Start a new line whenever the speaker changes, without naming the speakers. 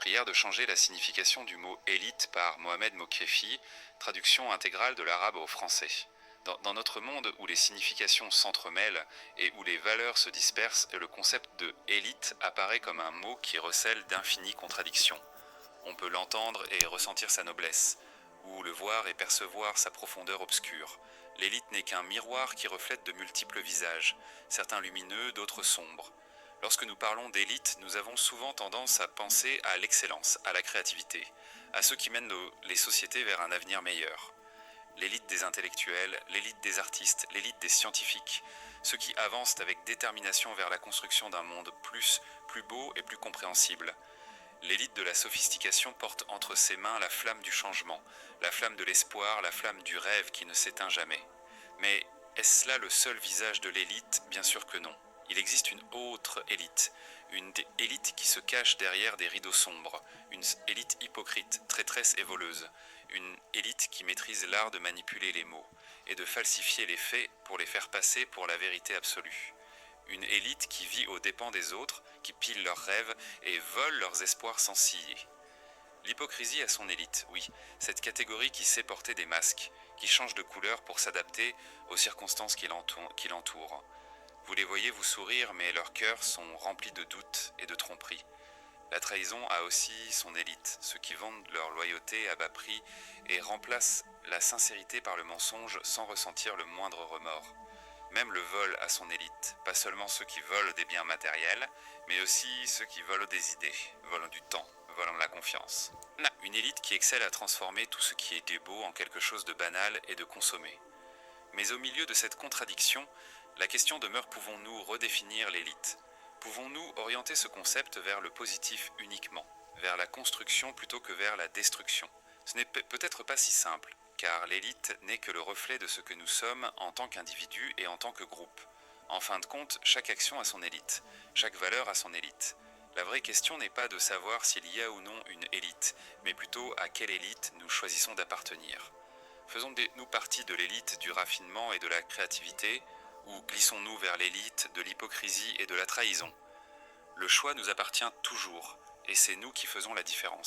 Prière de changer la signification du mot élite par Mohamed Mokrefi, traduction intégrale de l'arabe au français. Dans notre monde où les significations s'entremêlent et où les valeurs se dispersent, le concept de élite apparaît comme un mot qui recèle d'infinies contradictions. On peut l'entendre et ressentir sa noblesse, ou le voir et percevoir sa profondeur obscure. L'élite n'est qu'un miroir qui reflète de multiples visages, certains lumineux, d'autres sombres. Lorsque nous parlons d'élite, nous avons souvent tendance à penser à l'excellence, à la créativité, à ceux qui mènent les sociétés vers un avenir meilleur. L'élite des intellectuels, l'élite des artistes, l'élite des scientifiques, ceux qui avancent avec détermination vers la construction d'un monde plus beau et plus compréhensible. L'élite de la sophistication porte entre ses mains la flamme du changement, la flamme de l'espoir, la flamme du rêve qui ne s'éteint jamais. Mais est-ce là le seul visage de l'élite? Bien sûr que non. Il existe une autre élite, une élite qui se cache derrière des rideaux sombres, une élite hypocrite, traîtresse et voleuse, une élite qui maîtrise l'art de manipuler les mots et de falsifier les faits pour les faire passer pour la vérité absolue. Une élite qui vit aux dépens des autres, qui pille leurs rêves et vole leurs espoirs sans ciller. L'hypocrisie a son élite, oui, cette catégorie qui sait porter des masques, qui change de couleur pour s'adapter aux circonstances qui l'entourent. Vous les voyez vous sourire, mais leurs cœurs sont remplis de doutes et de tromperies. La trahison a aussi son élite, ceux qui vendent leur loyauté à bas prix et remplacent la sincérité par le mensonge sans ressentir le moindre remords. Même le vol a son élite, pas seulement ceux qui volent des biens matériels, mais aussi ceux qui volent des idées, volent du temps, volent la confiance. Une élite qui excelle à transformer tout ce qui était beau en quelque chose de banal et de consommé. Mais au milieu de cette contradiction, la question demeure: pouvons-nous redéfinir l'élite? Pouvons-nous orienter ce concept vers le positif uniquement, vers la construction plutôt que vers la destruction? Ce n'est peut-être pas si simple, car l'élite n'est que le reflet de ce que nous sommes en tant qu'individu et en tant que groupe. En fin de compte, chaque action a son élite, chaque valeur a son élite. La vraie question n'est pas de savoir s'il y a ou non une élite, mais plutôt à quelle élite nous choisissons d'appartenir. Faisons-nous partie de l'élite du raffinement et de la créativité, ou glissons-nous vers l'élite de l'hypocrisie et de la trahison? Le choix nous appartient toujours, et c'est nous qui faisons la différence.